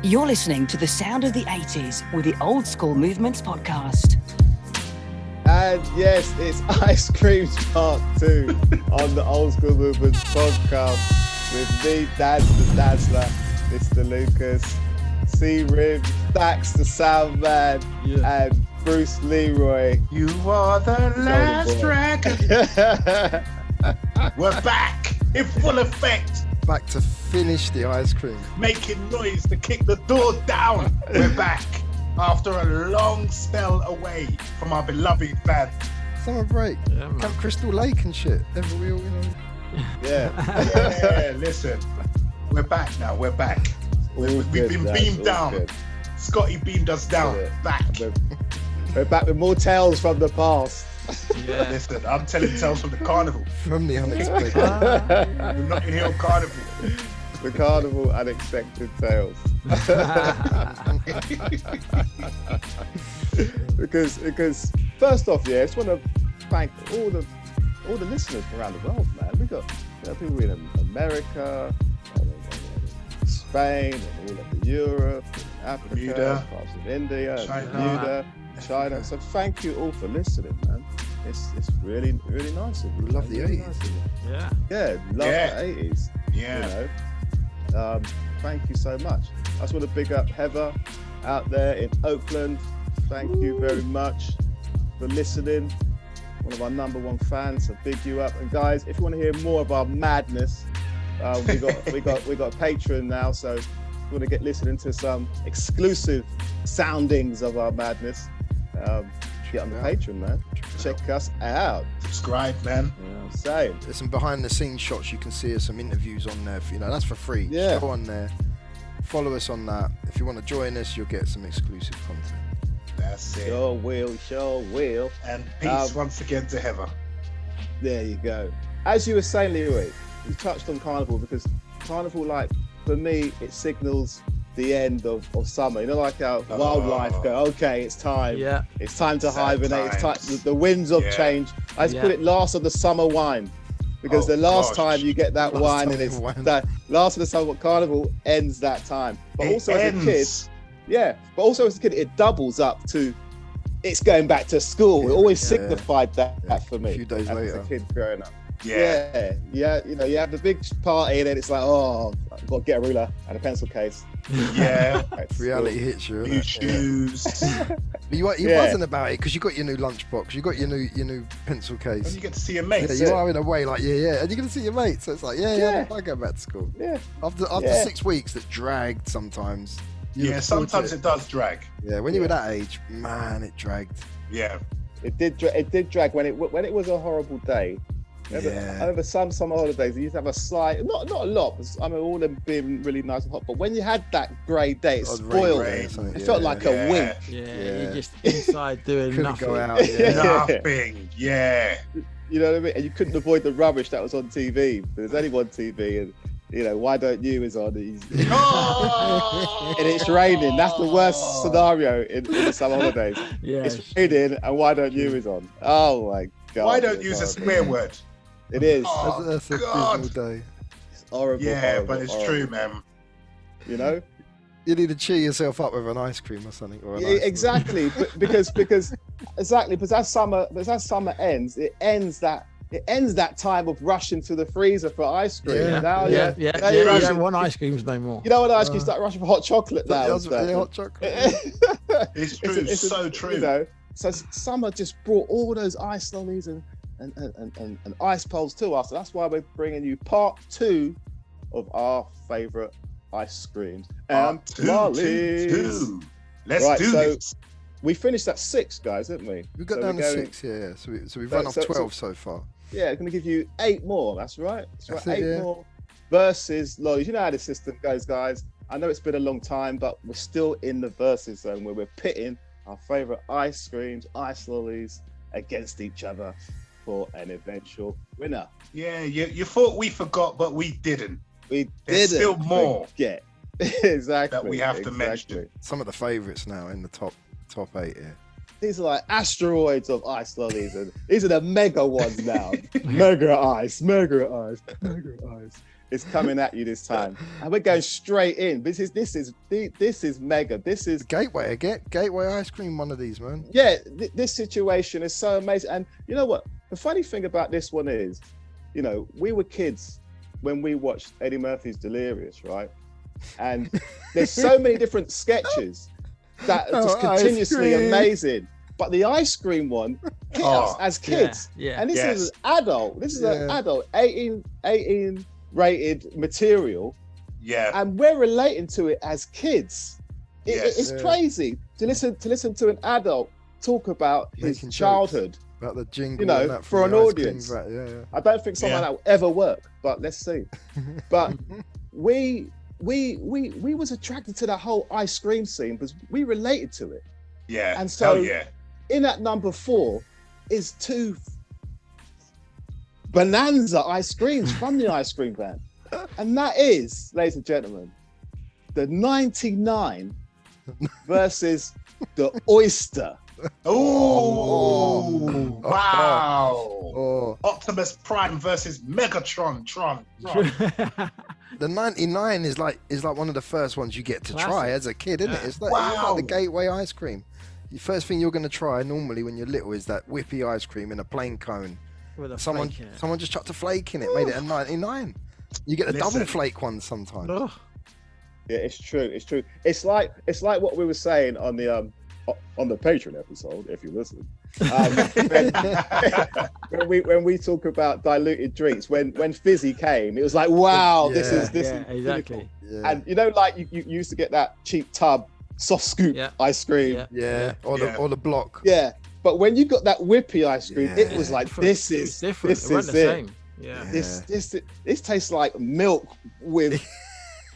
You're listening to the sound of the 80s with the Old Skool Movements podcast. And yes, it's Ice Creams Part 2 on the Old Skool Movements podcast with me, Daz the Dazzler, Mr. Lucas, C-Rib, Dax the Sound Man, and Bruce Leroy. You are the last track. We're back in full effect. Back to finish the ice cream. Making noise to kick the door down. We're back after a long spell away from our beloved band. Summer break. Yeah, Camp Crystal Lake and shit. Yeah, listen. We're back now. We're back. We've been beamed down. Good. Scotty beamed us down. Back. We're back with more tales from the past. Yeah. Listen, I'm telling tales from the carnival. From the unexpected. We're not in here on carnival. The carnival unexpected tales. because first off, I just want to thank all the listeners from around the world, man. We got people in America, Spain, and all over Europe, and Africa, parts of India, China. So thank you all for listening, man. It's really, really nice of you. We love the 80s. Yeah, love the 80s. Yeah. You know, thank you so much. I just want to big up Heather out there in Oakland. Thank you very much for listening. One of our #1 fans, so big you up. And guys, if you want to hear more of our madness, we got Patreon now, so if you want to get listening to some exclusive soundings of our madness, get on the Patreon, man. Check us out. Subscribe, man. I'm saying. There's some behind the scenes shots. You can see some interviews on there. That's for free. Yeah. Just go on there. Follow us on that. If you want to join us, you'll get some exclusive content. That's it. Sure will. And peace once again to Heather. There you go. As you were saying, Leroy, you touched on Carnival because Carnival, like, for me, it signals the end of summer. You know, like how wildlife go, okay, it's time. Yeah. It's time to hibernate. It's time. The winds of change. I just put it last of the summer wine. Because the last time you get that wine and it's that last of the summer Carnival ends that time. But also as a kid, it doubles up to it's going back to school. It always signified that for me. A few days later. As a kid growing up. Yeah. You have the big party and then it's like, I've got to get a ruler and a pencil case. Yeah. Reality hits you. New shoes. But you wasn't about it because you got your new lunchbox, you got your new pencil case. And you get to see your mates. Yeah, you are in a way like, and you're going to see your mates. So it's like, I go back to school. Yeah. After 6 weeks that dragged sometimes. Sometimes it does drag. Yeah, when you were that age, man, it dragged. Yeah. It did drag when it was a horrible day. I remember some summer holidays, you used to have a slight, not a lot, I mean, all of them being really nice and hot, but when you had that grey day, it spoiled it. It felt like a wink. Yeah, you're just inside doing nothing. Go out, Nothing, You know what I mean? And you couldn't avoid the rubbish that was on TV. There's only one TV, and Why Don't You is on. And it's raining. That's the worst scenario in the summer holidays. It's raining, and Why Don't You is on. Oh my God. Why don't you use a swear word? It is. That's a God. day. It's horrible. Yeah, but it's true, man. You know? You need to cheer yourself up with an ice cream or something. Or exactly. because as summer ends, it ends that time of rushing to the freezer for ice cream. You don't want ice creams no more. You know what ice cream? Start rushing for hot chocolate now. Hot chocolate. It's true. It's so true. So summer just brought all those ice lollies and ice poles to us. So that's why we're bringing you part 2 of our favourite ice creams and lollies. Let's do this. We finished at 6, guys, didn't we? We got down to 6, yeah. So we've run off 12 so far. Yeah, it's going to give you 8 more. That's right. That's 8 more versus lollies. You know how the system goes, guys. I know it's been a long time, but we're still in the versus zone where we're pitting our favourite ice creams, ice lollies against each other for an eventual winner. Yeah, you thought we forgot, but we didn't. There's still more. Yeah, exactly. That we have to mention. Some of the favourites now in the top 8 here. These are like asteroids of ice lollies, and these are the mega ones now. mega ice. is coming at you this time, and we're going straight in. This is mega. This is Gateway. Gateway ice cream. One of these, man. Yeah, this situation is so amazing. And you know what? The funny thing about this one is, you know, we were kids when we watched Eddie Murphy's Delirious, right? And there's so many different sketches that are just continuously amazing. But the ice cream one hit us as kids. Yeah. And this is an adult. This is an adult 18 rated material. Yeah. And we're relating to it as kids. It's crazy to listen to an adult talk about his childhood. About the jingle, you know, for an audience. I don't think something like that will ever work, but let's see. But we was attracted to that whole ice cream scene because we related to it. Yeah. And so in at number 4 is 2 bonanza ice creams from the ice cream van. And that is, ladies and gentlemen, the 99 versus the oyster. Oh, wow. Optimus Prime versus Megatron. Tron. The 99 is like one of the first ones you get to try as a kid, isn't it? It's like, it's like the gateway ice cream. The first thing you're going to try normally when you're little is that whippy ice cream in a plain cone. Someone just chucked a flake in it, made it a 99. You get the double flake one sometimes. Oh. Yeah, it's true. It's like what we were saying on the Patreon episode, if you listen. When we talk about diluted drinks, when Fizzy came, it was like, wow, this is exactly. Yeah. And you know, like you used to get that cheap tub soft scoop ice cream, or the block. Yeah, but when you got that whippy ice cream, it was like this is different. This is it. Yeah. This tastes like milk with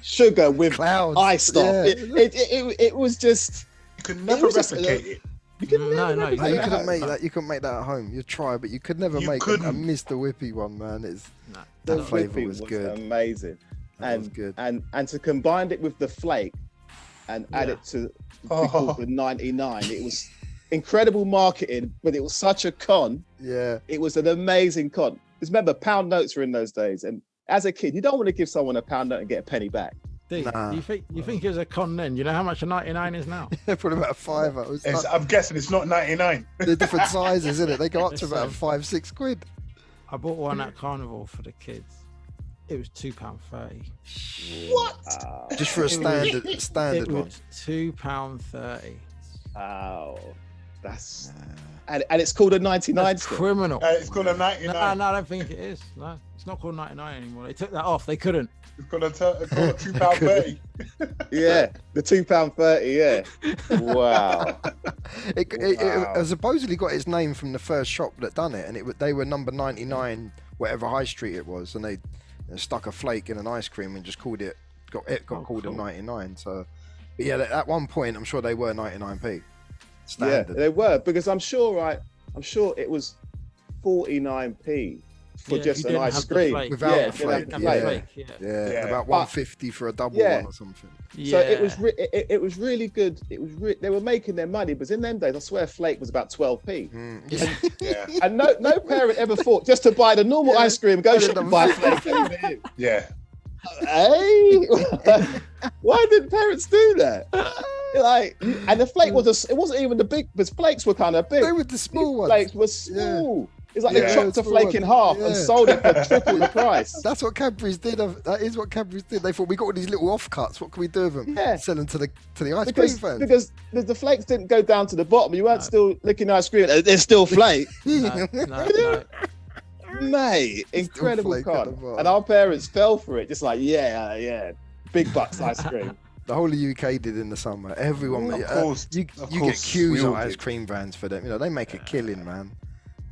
sugar with clouds, ice stuff. Yeah. It was just. You could never replicate it. You couldn't make that. You couldn't make that at home. You try, but you could never make a Mr. Whippy one, man. That flavour was good. Amazing. Was good. And to combine it with the flake and add it to the 99, it was incredible marketing, but it was such a con. Yeah. It was an amazing con. Because remember, pound notes were in those days, and as a kid, you don't want to give someone a pound note and get a penny back. You think it was a con then? You know how much a 99 is now? Probably about a £5. I'm guessing it's not 99. They're different sizes, isn't it? They go up to about £5-6. I bought one at Carnival for the kids. It was £2.30. What? Just for a standard it one. Was £2.30. Wow, that's and it's called a 99. That's criminal. It's called a 99. No, I don't think it is. No, it's not called 99 anymore. They took that off. They couldn't. It's called a £2.30. Yeah, the £2.30. Yeah. Wow. It supposedly got its name from the first shop that done it, and they were number 99, whatever high street it was, and they stuck a flake in an ice cream and just called it. Got called a 99. So, but yeah, at one point, I'm sure they were 99p. Standard. Yeah, they were, because I'm sure it was 49p for just an ice cream without the flake. Yeah, about 150 for a double one or something. So it was really good. They were making their money, but in them days, I swear, flake was about 12p. And no parent ever thought just to buy the normal ice cream, go and buy flake. Yeah. Hey, why did parents do that? Like, and the flake it wasn't even the big, because flakes were kind of big. They were the small ones. Flakes were small. It's like they chopped a flake in half and sold it for triple the price. That's what Cadbury's did. That is what Cadbury's did. They thought, we got all these little offcuts. What can we do with them? Yeah. Sell them to the ice cream fans. Because the flakes didn't go down to the bottom. You weren't still licking ice cream. There's still flake. No. Mate, incredible con. And our parents fell for it. Just like, big bucks ice cream. The whole of the UK did in the summer. Everyone, of course, you get queues of ice cream vans for them. You know, they make a killing, man.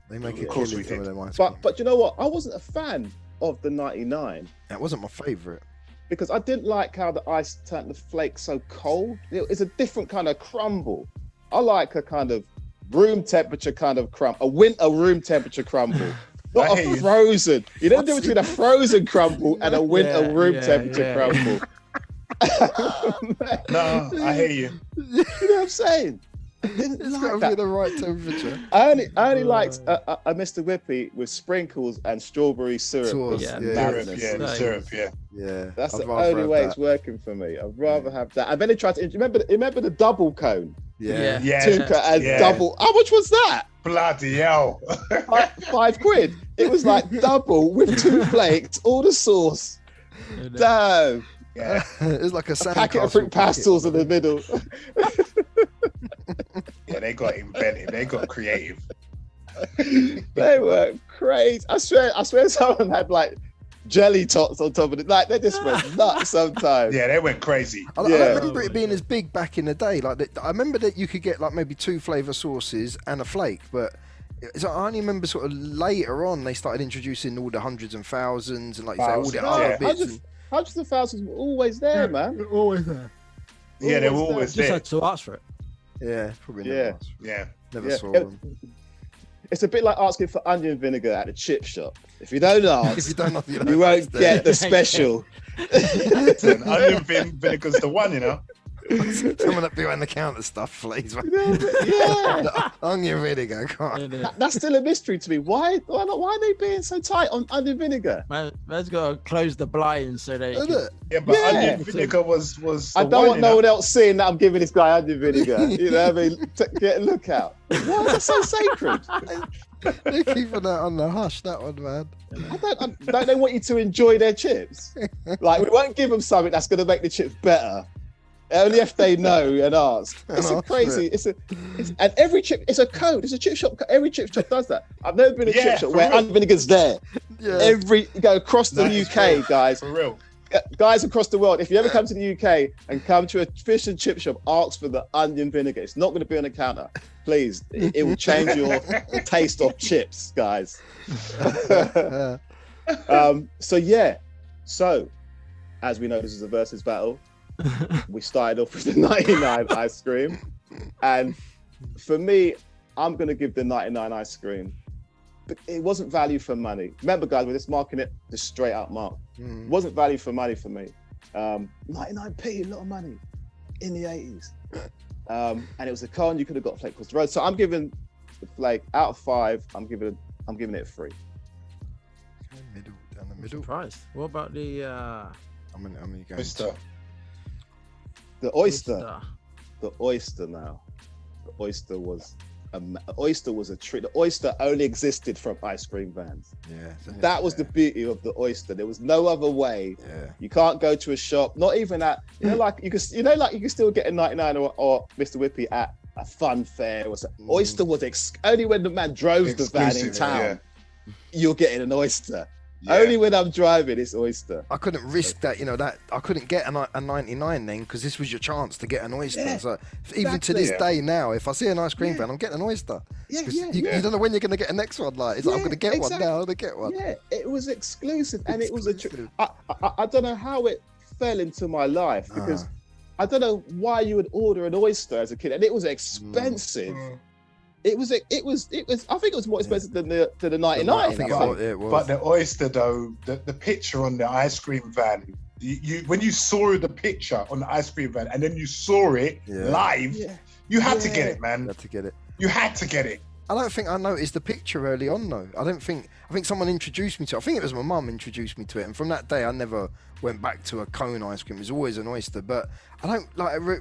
They make a killing for them ice cream. But you know what? I wasn't a fan of the 99. That wasn't my favourite. Because I didn't like how the ice turned the flakes so cold. It's a different kind of crumble. I like a kind of room temperature kind of crumble, a winter room temperature crumble. Not a frozen. You know the difference between a frozen crumble and a winter room temperature crumble. No, I hear you. You know what I'm saying? Didn't It's like got to that. be the right temperature. I only liked a Mr. Whippy with sprinkles and strawberry syrup. Sauce, Yeah. yeah. Madness. Syrup, yeah, the syrup, yeah. Yeah, That's I'd the rather only have way that. it's working for me. I'd rather have that. And then they tried to remember the double cone. Yeah. Yeah. Tuka and yeah. double. How much was that? Bloody hell. £5. It was like double with 2 flakes, all the sauce. Damn. Yeah. It's like a Packet of fruit pastels in the middle. Yeah, they got inventive. They got creative. They were crazy. I swear someone had like jelly tots on top of it. Like they just went nuts sometimes. Yeah, they went crazy. I remember it being as big back in the day. Like I remember that you could get like maybe 2 flavour sauces and a flake, but I only remember sort of later on they started introducing all the hundreds and thousands and like you say all the other Yeah. bits. Hundreds of thousands were always there, man. Always there. Yeah, they were Always always Just there. had to ask for it. Yeah, probably Yeah. never Yeah. saw them. It's a bit like asking for onion vinegar at a chip shop. If you don't ask, If you don't know, you won't get the special. Listen, onion vinegar's the one, you know. Some of that behind the counter stuff, please. Yeah. Onion vinegar, God. That's still a mystery to me. Why are they being so tight on onion vinegar? Man's got to close the blinds so they Isn't can... it? Yeah, but Yeah. onion vinegar was I the don't want you no know? one else seeing that I'm giving this guy onion vinegar. You know what I mean? Get a look out. Why is it so sacred? They're keeping that on the hush, that one, man. Don't they want you to enjoy their chips? Like, we won't give them something that's going to make the chips better. Only if they know and ask. It's a crazy. And every chip. It's a code. It's a chip shop. Every chip shop does that. I've never been in a chip shop for where real. onion vinegar's there. Yeah. You go across the That is UK, guys. For real. Guys across the world. If you ever come to the UK and come to a fish and chip shop, ask for the onion vinegar. It's not going to be on the counter. Please, it will change your taste of chips, guys. So as we know, this is a versus battle. We started off with the 99 ice cream, and for me, I'm going to give the 99 ice cream. But it wasn't value for money. Remember, guys, we're just marking it the straight up mark. It wasn't value for money for me. 99p, a lot of money in the 80s. And it was a cone you could have got flake across the road. So I'm giving the flake out of 5. I'm giving it 3. Down the middle. Surprised. What about the I'm going Mister. The oyster. The oyster now. The oyster was a treat. The oyster only existed from ice cream vans. Yeah. That was the beauty of the oyster. There was no other way. Yeah. You can't go to a shop, not even at, like you can still get a 99 or Mr. Whippy at a fun fair or something. Oyster was only when the man drove the van in Exclusive, town, you're getting an oyster. Yeah. Only when I'm driving, it's oyster. I couldn't risk that, that I couldn't get a 99 then because this was your chance to get an oyster. Yeah, So even to exactly. this day now, if I see an ice cream van, I'm getting an oyster. 'Cause you don't know when you're going to get a next one. Like, it's like, I'm going to get one now. I'm going to get one. Yeah, it was exclusive, and it was I don't know how it fell into my life because I don't know why you would order an oyster as a kid, and it was expensive. It was. I think it was more expensive than the 99. I think it was. But the oyster, though, the picture on the ice cream van, you when you saw the picture on the ice cream van and then you saw it live, you had to get it, man. You had to get it. You had to get it. I don't think I noticed the picture early on though. I think someone introduced me to it. I think it was my mum introduced me to it, and from that day I never went back to a cone ice cream. It was always an oyster, but I don't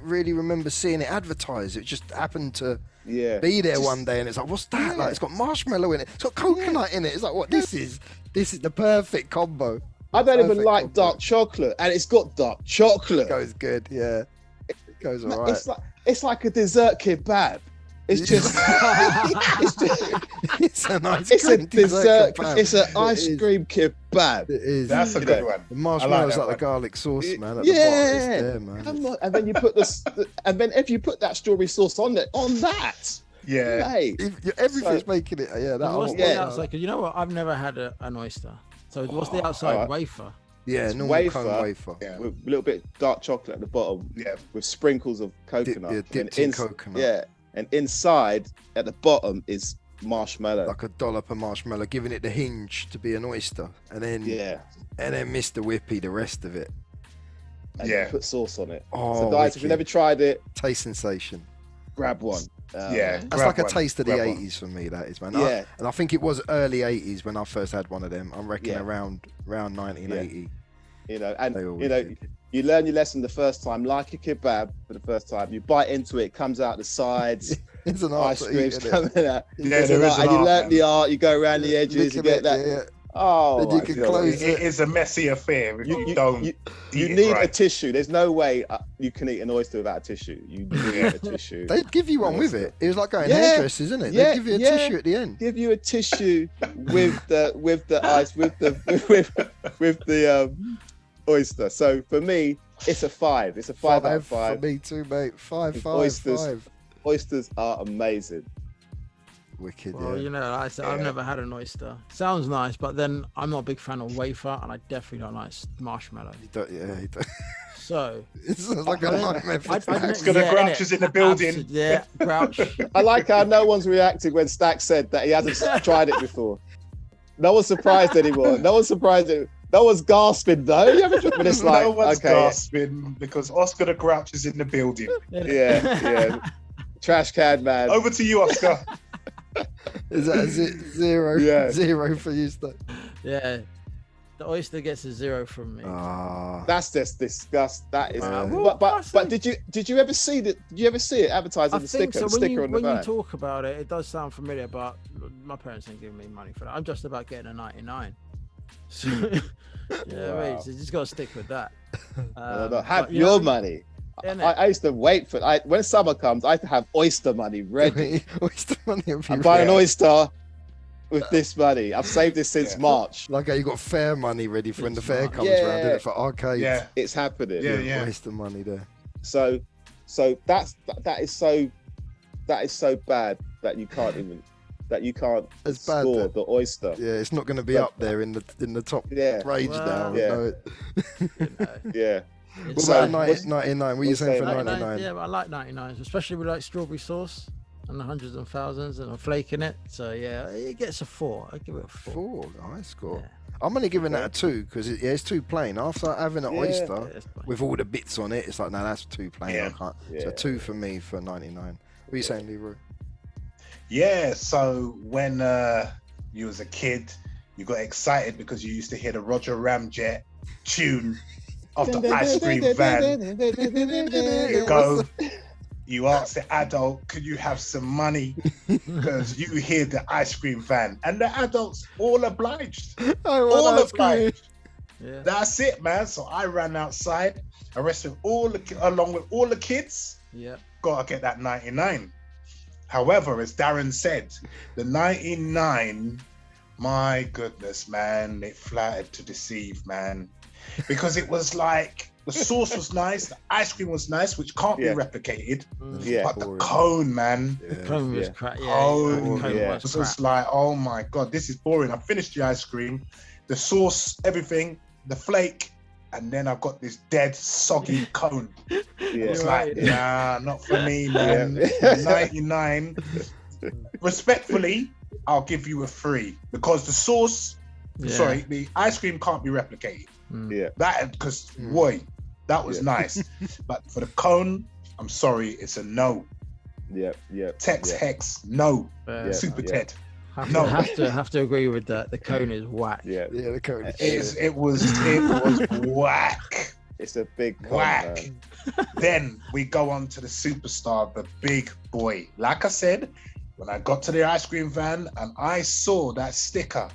really remember seeing it advertised. It just happened to be there one day, and it's like, what's that? Like, it's got marshmallow in it. It's got coconut in it. It's like, what? This is the perfect combo. I don't even like dark chocolate, and it's got dark chocolate. It goes good, yeah. It goes all right. It's like a dessert kebab. It's just, it's an ice it's a cream dessert. kebab. It's an ice cream kebab. It is. That's a good one. The marshmallow's like the garlic sauce, man. At the bottom. It's there, man. Come on. And then you put and then if you put that strawberry sauce on that, Yeah. hey, Everything's making it. Yeah, that what's one. the outside? Because you know what? I've never had an oyster. So what's the outside? Wafer. Yeah, It's normal cone wafer. Yeah. with a little bit of dark chocolate at the bottom, with sprinkles of coconut. Dipped in coconut. Yeah, and inside at the bottom is marshmallow. Like a dollop of marshmallow, giving it the hinge to be an oyster, and then Mr. Whippy, the rest of it. And you put sauce on it. Oh, so guys, if you've wicked. never tried it, Taste sensation. grab one. That's like a taste of the Grab 80s for me, that is, man. Yeah. And I think it was early 80s when I first had one of them. I'm reckoning around 1980. You know, and They were you know, wicked. you learn your lesson the first time, like a kebab for the first time. You bite into it, it comes out the sides. It's an art Ice to cream's eat, innit? coming out. Yeah, It's there an is art, an and you art, learn man. the art. You go around the edges, you get that. Yeah. Oh, Then you my can God. close It is a messy affair if you don't You eat it need a right. tissue. There's no way you can eat an oyster without a tissue. You need a tissue. They'd give you one with it. It was like going Yeah. hairdressers, isn't it? They'd give you a tissue at the end. Give you a tissue with the ice with the oyster. So for me, it's a 5. It's a 5 out of 5. For me too, mate. 5. Oysters are amazing. Wicked, Well, yeah. you know, like I said, I've never had an oyster. Sounds nice, but then I'm not a big fan of wafer, and I definitely don't like marshmallow. He don't. So It's like a nightmare. It's gonna Grouch is in the building. Yeah, Grouch. I like how no one's reacted when Stack said that he hasn't tried it before. No one's surprised anymore. No one's surprised. No one's gasping though. You haven't, but it's like, No one's okay, gasping because Oscar the Grouch is in the building. yeah. Trash can man. Over to you, Oscar. Is that a zero? Yeah. 0 for you, Stuck? Yeah, the oyster gets a 0 from me. Ah. That's just disgust. That is. Well, But did you ever see that? Did you ever see it advertised I on the think sticker? so. The sticker on the When you van. talk about it, it does sound familiar, but my parents ain't giving me money for that. I'm just about getting a 99. So, wait, so you just got to stick with that. No, have but, you your know, money. innit? I used to wait for when summer comes. I have to have oyster money ready. Oyster money. I'm buying an oyster with this money. I've saved this since March. Like how you got fair money ready for when the fair comes Yeah. around, didn't it? For arcades. Yeah, It's happening. yeah. Oyster money there. So that is so bad that you can't It's bad score that- the oyster. Yeah, it's not going to be up there in the top Yeah, range Well, now. yeah. No, You know, yeah. What So, about 99? What were you what's saying for that? 99? Yeah, but I like 99s, especially with like strawberry sauce and the hundreds and thousands and a flake in it. So yeah, it gets a 4. I give it a 4. 4, nice score. Yeah. I'm only giving that a 2 because it's too plain. After having an Yeah. oyster It's fine. with all the bits on it, it's like, no, that's too plain. Yeah. I can't. Yeah. So 2 for me for 99. What are you saying, Leroy? Yeah, so when you was a kid, you got excited because you used to hear the Roger Ramjet tune of the ice cream van. You go, you ask the adult, could you have some money? Because you hear the ice cream van. And the adults all obliged. All obliged. Yeah. That's it, man. So I ran outside, arrested along with all the kids. Yeah. Gotta get that 99. However, as Darren said, the 99, my goodness, man, it flattered to deceive, man. Because it was like, the sauce was nice, the ice cream was nice, which can't be replicated. Yeah. But the cone, man, The cone was crap. Yeah, Cone, the cone yeah. was it crap. was like, oh my God, this is boring. I finished the ice cream, the sauce, everything, the flake, and then I've got this dead, soggy cone. It's like, nah, not for me, man. 99. Respectfully, I'll give you a 3 because the sauce, Yeah. the ice cream can't be replicated. Yeah. That, because, boy, that was nice. But for the cone, I'm sorry, it's a no. Yeah. Tex yeah. Hex, no. Yeah. Super yeah. Ted. Have to agree with that. The cone is whack. Yeah. Yeah, the cone. It was whack. It's a big con, Whack. man. Then we go on to the superstar, the big boy. Like I said, when I got to the ice cream van and I saw that sticker,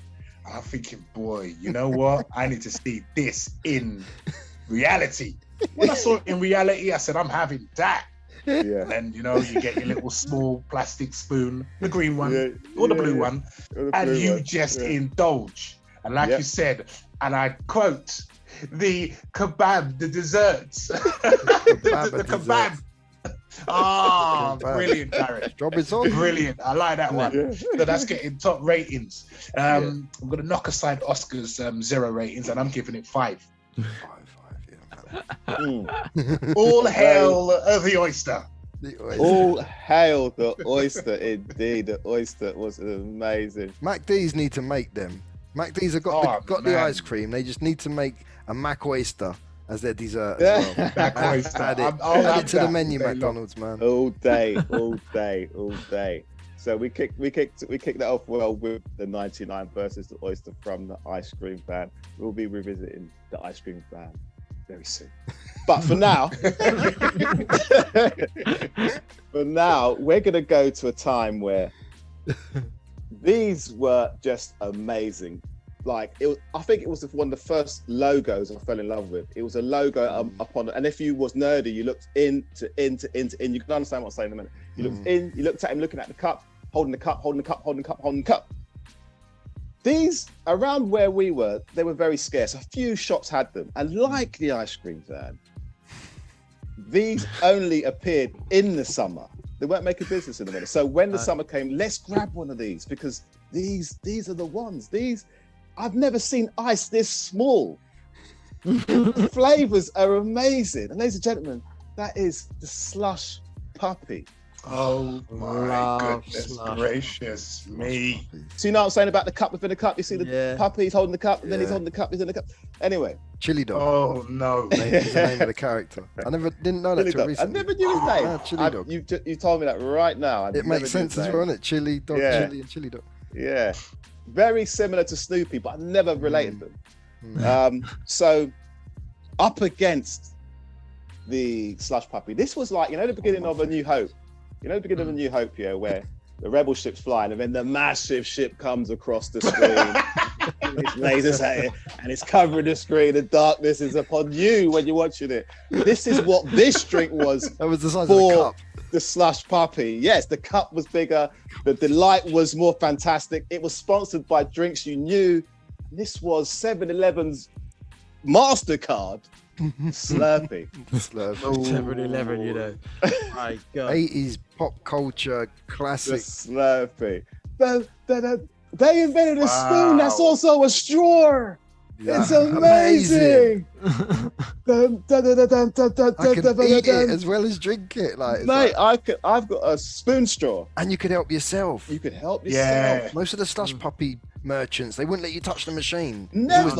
I'm thinking, boy, you know what? I need to see this in reality. When I saw it in reality, I said, I'm having that. Yeah. And then, you know, you get your little small plastic spoon, the green one Yeah, or the yeah, blue yeah. one, Or the and blue you one. just Yeah. indulge. And like Yep. you said, and I quote, the kebab, the desserts. the kebab. Ah, Kebab. brilliant, Darren. Job is on. Brilliant. I like that one. Yeah. So that's getting top ratings. I'm going to knock aside Oscar's 0 ratings and I'm giving it 5. 5, yeah. Mm. All hail the oyster. All hail the oyster, indeed. The oyster was amazing. MacD's need to make them. MacD's have got the Oh, ice man. cream. They just need to make a Mac oyster as their dessert as well. Black oyster. Add it, I'll add have it to the that menu, day long. McDonald's, man. All day, all day, all day. So we kicked that off well with the 99 versus the oyster from the ice cream van. We'll be revisiting the ice cream van very soon. But for now, we're gonna go to a time where these were just amazing. Like I think it was one of the first logos I fell in love with. It was a logo upon it, and if you was nerdy, you looked in. You can understand what I'm saying in a minute. You looked in, you looked at him looking at the cup, holding the cup. These around where we were, they were very scarce. A few shops had them, and like the ice cream van, these only appeared in the summer. They weren't making business in the winter. So when the summer came, let's grab one of these because these are the ones. I've never seen ice this small. The flavors are amazing. And ladies and gentlemen, that is the slush puppy. Oh my goodness slush. gracious me. So you know what I'm saying about the cup within the cup? You see the puppy, he's holding the cup, and then he's holding the cup, he's in the cup. Anyway. Chili Dog. Oh no. Is the name of the character. I didn't know that till recently. I never knew his name. Chili Dog. You told me that right now. It makes sense as well, doesn't it? Chili Dog, Chili and Chili Dog. Yeah. Very similar to Snoopy, but I never related them. So up against the slush puppy, this was like, the beginning of A New Hope. The beginning of A New Hope, where the rebel ship's flying and then the massive ship comes across the screen. And it's lasers at it and it's covering the screen. The darkness is upon you when you're watching it. This is what this drink was. That was the size for of the cup. The slush puppy. Yes, the cup was bigger. The light was more fantastic. It was sponsored by drinks you knew. This was 7-Eleven's MasterCard. Slurpee. 7-Eleven, My God. 80s pop culture The classic. Slurpee. They invented a spoon that's also a straw. Yeah. It's amazing. I can eat it as well as drink it. Mate, I've got a spoon straw. And you could help yourself. You could help yourself. Yeah. Most of the slush puppy merchants, they wouldn't let you touch the machine. Never.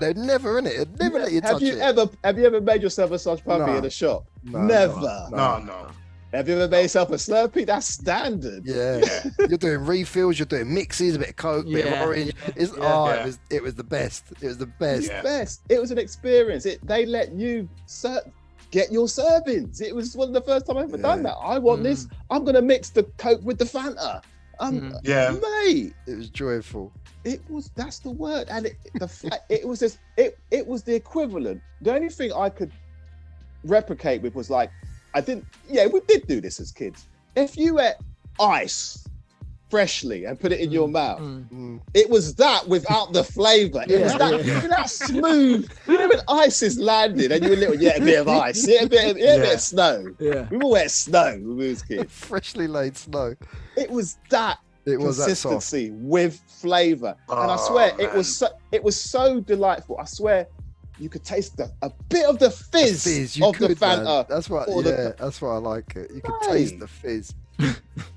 They'd never in it. They'd never let you touch it. Have you ever made yourself a slush puppy No. in a shop? No, Never. No. Have you ever made yourself a Slurpee? That's standard. Yeah. You're doing refills, you're doing mixes, a bit of Coke, a bit of orange. It was the best. It was the best. Yeah. Best. It was an experience. They let you get your servings. It was one of the first time I've ever done that. I want this. I'm gonna mix the Coke with the Fanta. Mate. It was joyful. That's the word. And it was the equivalent. The only thing I could replicate with was we did do this as kids. If you ate ice freshly and put it in your mouth, it was that without the flavor. It was that smooth. When ice is landing and you're a little, a bit of ice, a bit of snow. Yeah. We all ate snow when we was kids. Freshly laid snow. It was that. It was consistency with flavor, and I swear it was so delightful. I swear you could taste a bit of the fizz of the Fanta. Man. That's why I like it. You could taste the fizz.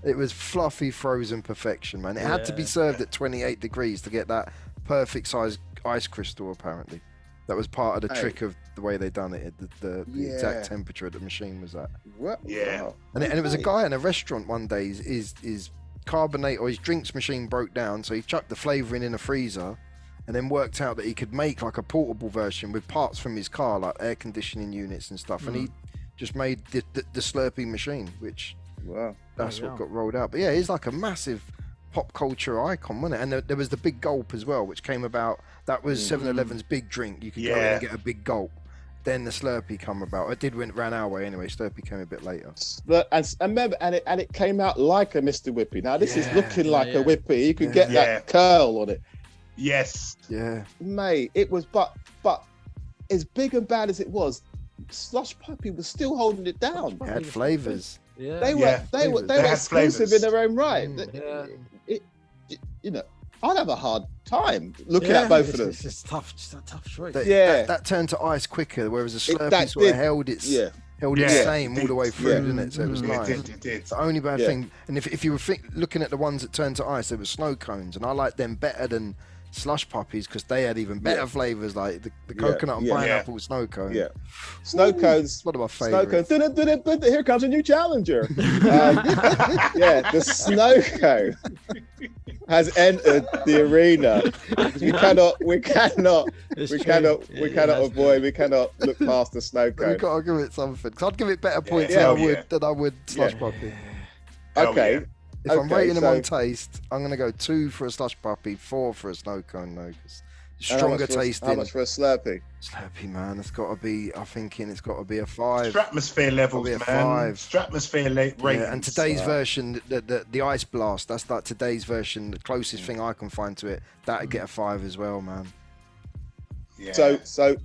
It was fluffy frozen perfection, man. It had to be served at 28 degrees to get that perfect size ice crystal. Apparently, that was part of the trick of the way they done it. The exact temperature of the machine was at. Yeah, and it was a guy in a restaurant one day. His carbonate or his drinks machine broke down, so he chucked the flavouring in a freezer and then worked out that he could make like a portable version with parts from his car, like air conditioning units and stuff. And he just made the Slurpee machine, which that's what got rolled out. But yeah, he's like a massive pop culture icon, wasn't it? And there was the big gulp as well, which came about. That was 7-Eleven's big drink. You could go in and get a big gulp. Then the Slurpee come about. It did ran our way anyway. Slurpee came a bit later. And remember, and it came out like a Mr. Whippy. Now this is looking like a Whippy. You could get that curl on it. Yes. Yeah. Mate, it was, but as big and bad as it was, Slush Puppy was still holding it down. It had flavors. Yeah. They were exclusive in their own right. I'd have a hard time looking at both of them. It's just tough choice. That turned to ice quicker, whereas the Slurpee sort of held its same all the way through, didn't it? So it was nice. It did. It's the only bad thing. And if you were looking at the ones that turned to ice, there were snow cones, and I like them better than slush puppies because they had even better flavors, like the coconut and pineapple snow cone. Yeah, snow cones. One of my favorites. Snow cone. Here comes a new challenger. The snow cone has entered the arena. We cannot look past the snow cone. We've got to give it something. Because I'd give it better points than I would slush puppy. Okay. If I'm rating them on taste, I'm going to go 2 for a slush puppy, 4 for a snow cone. No, stronger tasting. How much for a Slurpee? Slurpee, man. It's got to be. I'm thinking it's got to be a 5. Stratmosphere levels, man. 5. Stratmosphere ratings. Yeah, and today's version, the Ice Blast. That's like today's version. The closest thing I can find to it. That'd get a 5 as well, man. Yeah. So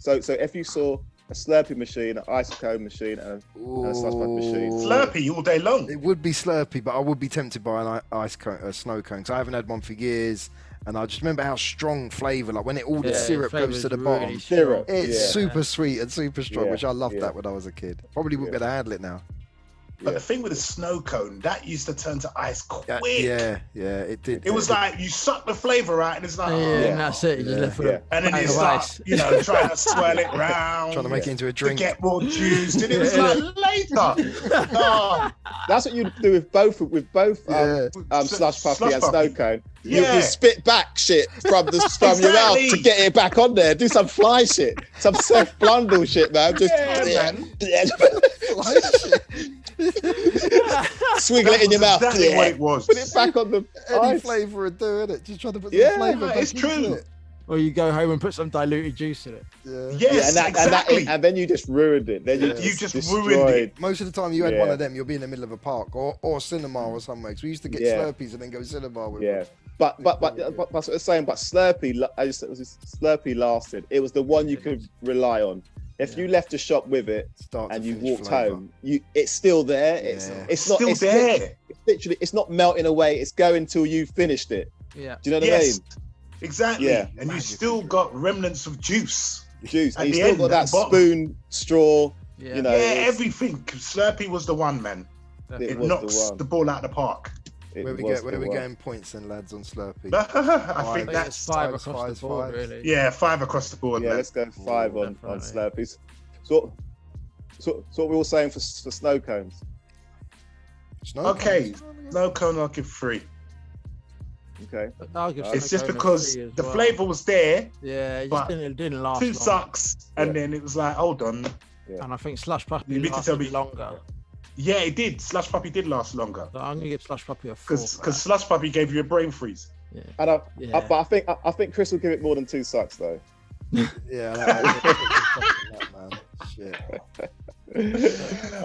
if you saw a Slurpee machine, an ice cone machine, and a slush puppy machine, Slurpee all day long. It would be Slurpee, but I would be tempted by an snow cone because I haven't had one for years. And I just remember how strong flavour, like when all the syrup goes to the bottom. Syrup. It's super sweet and super strong, which I loved that when I was a kid. Probably wouldn't be able to handle it now. But the thing with the snow cone, that used to turn to ice quick. Yeah, it did. It was like you suck the flavour out, and it's like, and that's it. You just left it. And then you start, trying to swirl it round, trying to make it into a drink, to get more juice. And it was like later. That's what you do with both slush puppy and snow cone. You spit back shit from your mouth to get it back on there. Do some fly shit, some Seth Blundell shit, man. Just swiggle it in your mouth. Exactly what it was. Put it back on the any flavour would do, innit? Just trying to put some flavour back it's true. into it. Or you go home and put some diluted juice in it. Exactly. And then you just ruined it. Then you just ruined it. Most of the time you had one of them, you'll be in the middle of a park or cinema or somewhere. So we used to get Slurpees and then go cinema with them. But that's what I was saying. But Slurpee lasted. It was the one you could rely on. If you left the shop with it and you walked home, it's still there. It's not still there. Literally, it's not melting away. It's going till you finished it. Yeah. Do you know what I mean? Exactly. Yeah. And you still got remnants of juice. And you still got that spoon, straw. Yeah. You know, everything. Slurpee was the one, man. It knocks the ball out of the park. Where are we getting points then, lads, on Slurpee? I think that's 5 across the board, really. Yeah, 5 across the board. Yeah, let's go 5 on Slurpees. So what we're all saying for snow cones. Snow cone, I'll give 3. Okay. It's just because the flavour was there. Yeah, it didn't last. 2 sucks, and then it was like, hold on. Yeah. And I think Slush Puppy lasted longer. Yeah, it did. Slush Puppy did last longer. So I'm gonna give Slush Puppy a 4. Because Slush Puppy gave you a brain freeze. Yeah. But I think Chris will give it more than 2 sucks though. Yeah. That, man. Shit.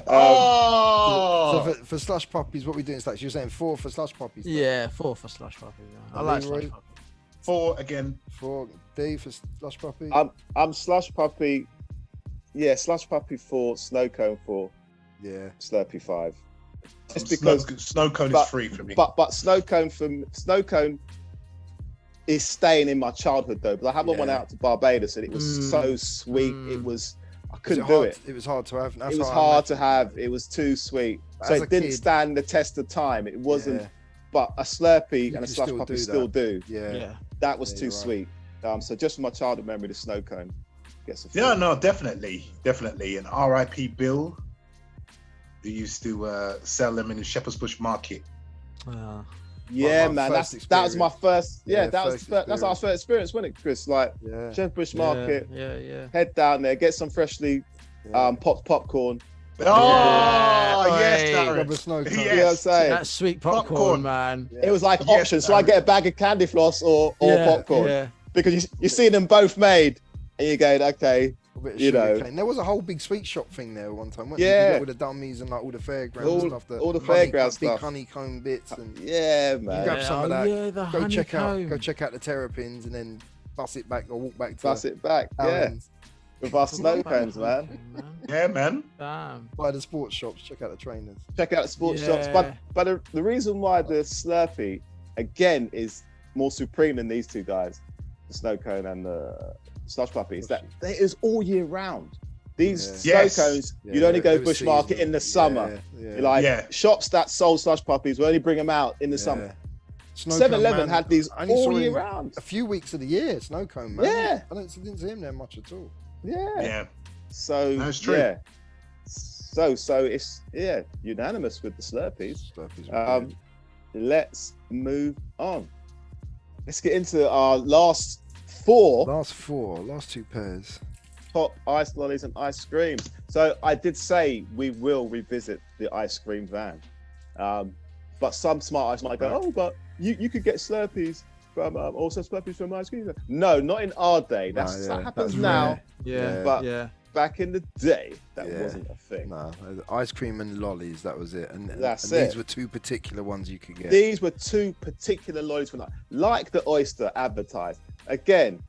So for slush puppies, what we doing? Like you're saying 4 for slush puppies. Yeah, 4 for slush puppies. I like slush puppies. 4 again. 4 D for slush puppy. I'm slush puppy. Yeah, slush puppy 4, snow cone 4. Yeah, Slurpee 5. Just because snow cone is 3 for me. But snow cone is staying in my childhood though. But I had one out to Barbados and it was so sweet. I couldn't do it. It was hard to have. It was hard to have. It was too sweet. So it didn't stand the test of time. It wasn't. Yeah. But a Slurpee and a slush puppy still do. Yeah. That was too sweet. So just from my childhood memory, the snow cone gets a 4. Yeah, no, definitely. And R.I.P. Bill, who used to sell them in the Shepherd's Bush Market. Yeah, man, that was my first. Yeah, that's our first experience, wasn't it, Chris? Like Shepherd's Bush Market. Yeah. Head down there, get some freshly popped popcorn. Yes, Darren. Snow cone. You know what I'm saying? That sweet popcorn, man. It was like options. So I get a bag of candy floss or popcorn? Yeah. Because you see them both made, and you're going, okay, you know. There was a whole big sweet shop thing there one time, wasn't there? With the dummies and like all the fairground stuff. All the fairground stuff. Big honeycomb bits. And yeah, man. You grab some of that. Yeah, go check out the terrapins and then bus it back or walk back to bus it back. Yeah. With our snow cones, man. Yeah, man. Damn. By the sports shops, check out the trainers. Check out the sports shops. But the reason why the Slurpee, again, is more supreme than these two guys, the snow cone and the slush puppy, is that it is all year round. These snow cones, you'd only go bush market in the summer. Shops that sold slush puppies will only bring them out in the summer. Snow 7-Eleven Cone Man, had these I only saw all year him round. A few weeks of the year, Snow Cone Man. Yeah. I didn't see him there much at all. Yeah. So That's true. yeah. So it's unanimous with the Slurpees. Slurpees were good. Let's move on. Let's get into our last Last two pairs. top ice lollies and ice creams. So I did say we will revisit the ice cream van. But some smart eyes might go, oh, but you could get Slurpees from also Slurpees from ice cream. No, not in our day. That happens now. Yeah. But back in the day, that wasn't a thing. No, ice cream and lollies, that was it. And That's and it. These were two particular ones you could get. These were two particular lollies from like the oyster advertised. Again,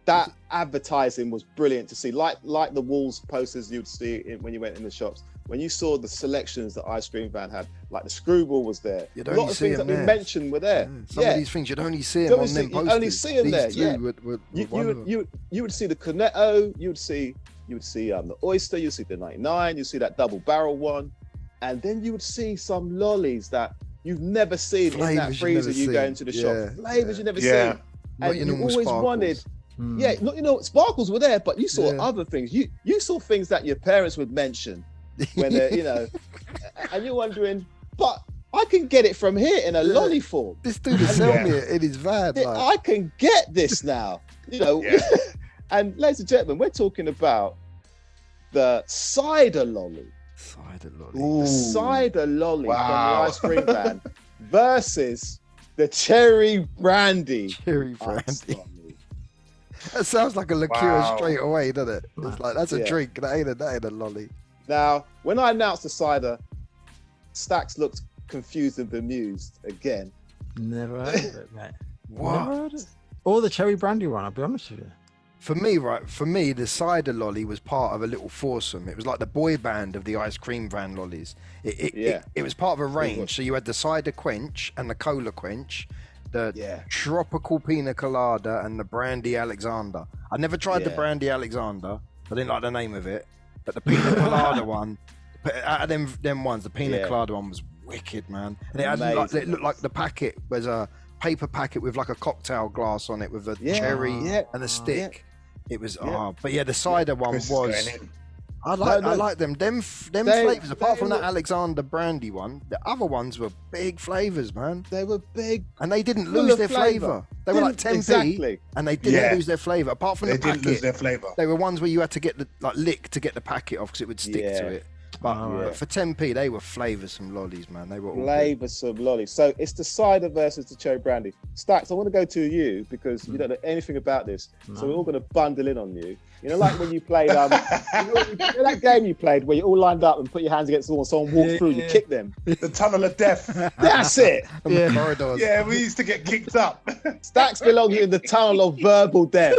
that advertising was brilliant to see. Like the walls posters you'd see when you went in the shops. When you saw the selections that Ice Cream Van had, like the screwball was there. You'd A only lot of see things that them we there. mentioned were there. Some of these things you'd only see them on them posters. You only see them there. These Yeah. were one of them. You would see the Cornetto. You would see the oyster. You see the 99. You see that double barrel one, and then you would see some lollies that you've never seen in that freezer. You go into the shop. Flavors you never seen. Not And your you normal always sparkles. wanted. Yeah, sparkles were there, but you saw other things. You saw things that your parents would mention when they're, and you're wondering, but I can get it from here in a lolly form. This dude is selling me it in his van. I can get this now, And ladies and gentlemen, we're talking about the cider lolly. Cider lolly. Ooh. The cider lolly Wow. from the ice cream van versus the cherry brandy. Cherry ice brandy. lolly. That sounds like a liqueur Wow. straight away, doesn't it? It's like, that's a drink. That ain't a lolly. Now, when I announced the cider, Stacks looked confused and bemused again. Never heard of it, mate. What? Never heard of it. Or the cherry brandy one, I'll be honest with you. For me, the cider lolly was part of a little foursome. It was like the boy band of the ice cream van lollies. It was part of a range. So you had the cider quench and the cola quench, the tropical pina colada and the brandy Alexander. I never tried the brandy Alexander. I didn't like the name of it. But the pina colada one, out of them ones, the pina colada one was wicked, man. And it looked like the packet was a paper packet with like a cocktail glass on it with a cherry and a stick. It was but the cider one Chris was. is going in. I like them. Them flavors. Apart from that Alexander brandy one, the other ones were big flavors, man. They were big, and they didn't full lose of their flavor. They were like 10p, exactly. and they didn't lose their flavor. Apart from They the packet, didn't lose their flavor. they were ones where you had to get the lick to get the packet off because it would stick to it. But for 10p, they were flavoursome lollies, man. They were all flavoursome lollies. So it's the cider versus the cherry brandy. Stacks, I want to go to you because you don't know anything about this. So we're all going to bundle in on you. Like when you played, that game you played where you all lined up and put your hands against the wall and someone walked through, you kick them. The tunnel of death. That's it. corridors. Yeah, we used to get kicked up. Stacks belong in the tunnel of verbal death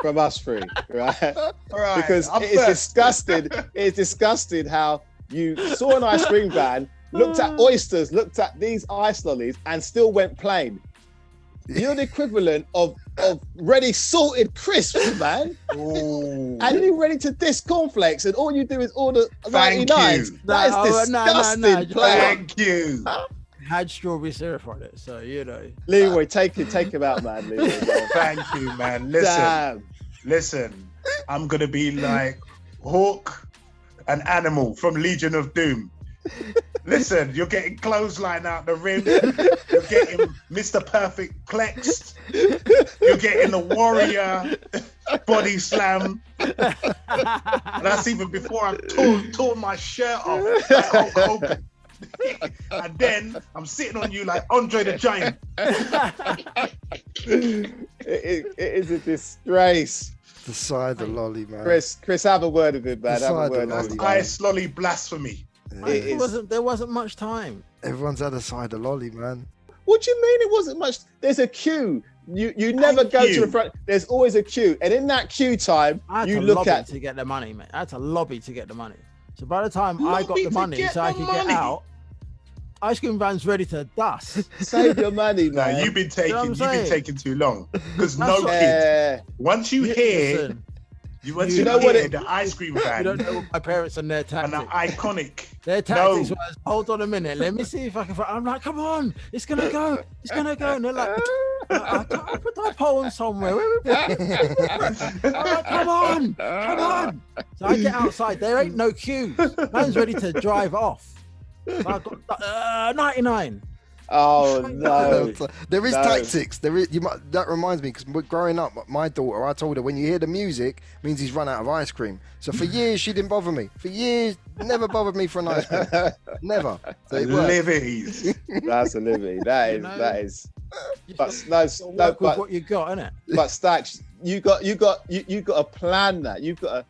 from us three, right? All right. Because I'm it is first. disgusting. It is disgusting how you saw an ice cream van, looked at oysters, looked at these ice lollies, and still went plain. You're the equivalent of ready salted crisps, man. Ooh. And you're ready to diss cornflakes, and all you do is order Thank 99s. you. That is disgusting. Player. Thank you. Had strawberry syrup on it, so Leroy, take him out, man. Leroy, man. Thank you, man. Damn. Listen. I'm gonna be like Hawk, an animal from Legion of Doom. Listen, you're getting clothesline out the rim. You're getting Mr. Perfect plexed. You're getting the warrior body slam. And that's even before I've torn my shirt off like Hulk Hogan. And then I'm sitting on you like Andre the Giant. It is a disgrace. The cider lolly, man. Chris, have a word of it, man. The Have a cider word lolly, of it. man. Ice lolly blasphemy. there wasn't much time. Everyone's had a cider lolly, man. What do you mean it wasn't much? There's a queue. You never Thank go you. to the front. There's always a queue. And in that queue time, I had you to look lobby at to get the money, mate. I had to lobby to get the money. So by the time I got Lobby the to money get so I the could money? get out, ice cream van's ready to dust. save your money, No, man. you've been what I'm saying? taking too long. Because That's no what- kid. Once you hear Listen, You went You to know what the ice cream you van don't know my parents and their and tactics. an iconic Their tactics was, hold on a minute, let me see if I can. I'm like, come on, it's gonna go. And they're like, I put that pole somewhere. I'm like, come on. So I get outside. There ain't no queues. Man's ready to drive off. So I got 99. Oh no! There is tactics. That reminds me, because growing up, my daughter, I told her when you hear the music, means he's run out of ice cream. So for years she didn't bother me. For years, never bothered me for an ice cream. Never. So Liberties. That's a liberty. That is. But But what you got, innit? But Stacks, you got to plan that. You've got to.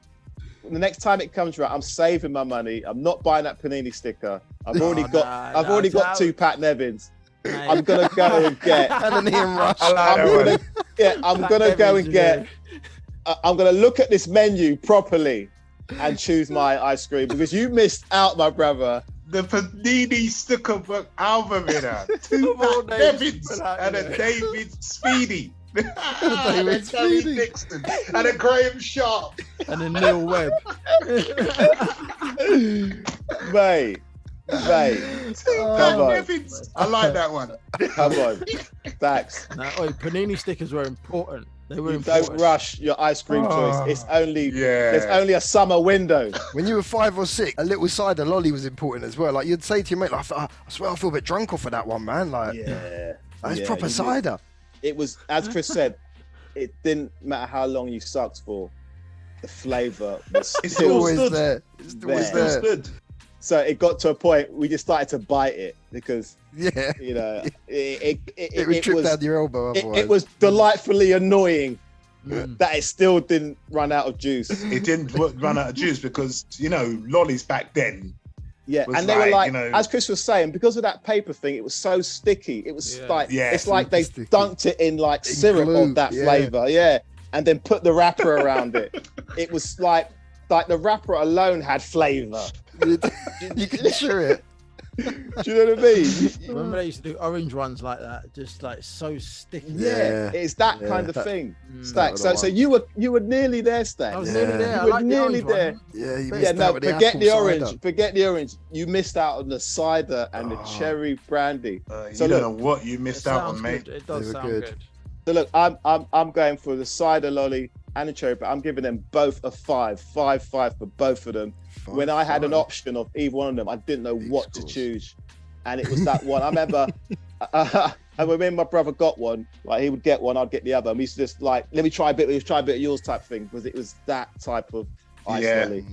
The next time it comes around, I'm saving my money. I'm not buying that Panini sticker. I've already got 2 Pat Nevins. I'm gonna go and get and an Ian Rush. I'm gonna go and get. I'm gonna look at this menu properly and choose my ice cream, because you missed out, my brother. The Panini sticker book album winner. 2 Pat Nevins and a David Speedy. David Speedy. Dixon and a Graham Sharp and a Neil Webb. Mate. Come on. I like that one. Come on. Thanks. Panini stickers were important. They were important. Don't rush your ice cream choice. It's only there's only a summer window. When you were 5 or 6, a little cider lolly was important as well. Like, you'd say to your mate, like, I swear I feel a bit drunk off of that one, man. Like, it's proper cider. It was, as Chris said, it didn't matter how long you sucked for, the flavour was still always there. It's always there. So it got to a point we just started to bite it, because you know it would trip down your elbow. It was delightfully annoying that it still didn't run out of juice. It didn't run out of juice because lollies back then. Yeah, and they were like, as Chris was saying, because of that paper thing, it was so sticky. It was it's like they dunked it in like syrup of that flavour, and then put the wrapper around it. It was like the wrapper alone had flavour. You can chew it. Do you know what I mean? Remember they used to do orange ones like that, just like so sticky. Yeah, it's that kind of thing. Stack. So you were nearly there, Stack. I was nearly there. You were nearly there. Yeah, you missed out with the forget the orange. cider. Forget the orange. You missed out on the cider and the cherry brandy. So you don't know what you missed out on, mate. It does sound good. So look, I'm going for the cider lolly and the cherry, but I'm giving them both a 5 for both of them. When I had an option of either one of them, I didn't know what to choose, and it was that one. I remember, and when me and my brother got one, like he would get one, I'd get the other. And we used to just like, let me try a bit of yours type thing, because it was that type of ice lolly.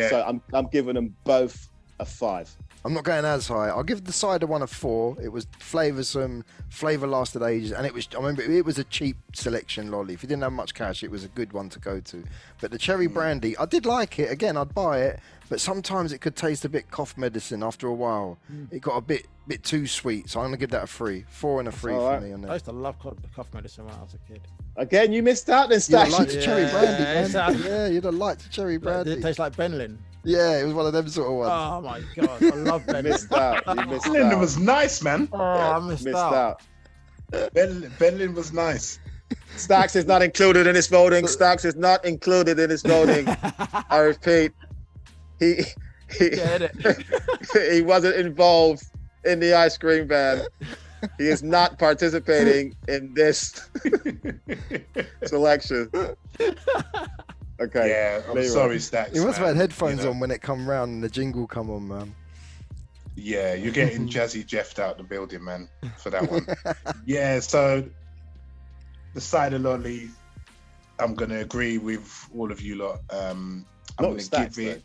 So I'm giving them both a 5. I'm not going as high. I'll give the cider one a 4. It was flavoursome, flavour lasted ages, and I remember it was a cheap selection lolly. If you didn't have much cash, it was a good one to go to. But the cherry brandy, I did like it. Again, I'd buy it, but sometimes it could taste a bit cough medicine after a while. It got a bit too sweet, so I'm gonna give that a 3. 4 and a 3 for me on that. I used to love cough medicine when I was a kid. Again, you missed out then, Stash. You'd have liked the cherry brandy, man. Yeah, you'd have liked the cherry brandy. Did it taste like Benlin? Yeah, it was one of them sort of ones. Oh my god, I love Benlin. Missed out. You missed out. Benlin was nice, man. Oh, I missed out. Benlin was nice. Stacks is not included in this voting. Stacks is not included in this voting. I repeat, he wasn't involved in the ice cream ban. He is not participating in this selection. Okay. Yeah, I'm sorry, Stacks. You must have had headphones on when it come round and the jingle come on, man. Yeah, you're getting Jazzy Jeffed out the building, man, for that one. Yeah, so the cider lolly, I'm going to agree with all of you lot. I'm going to give it...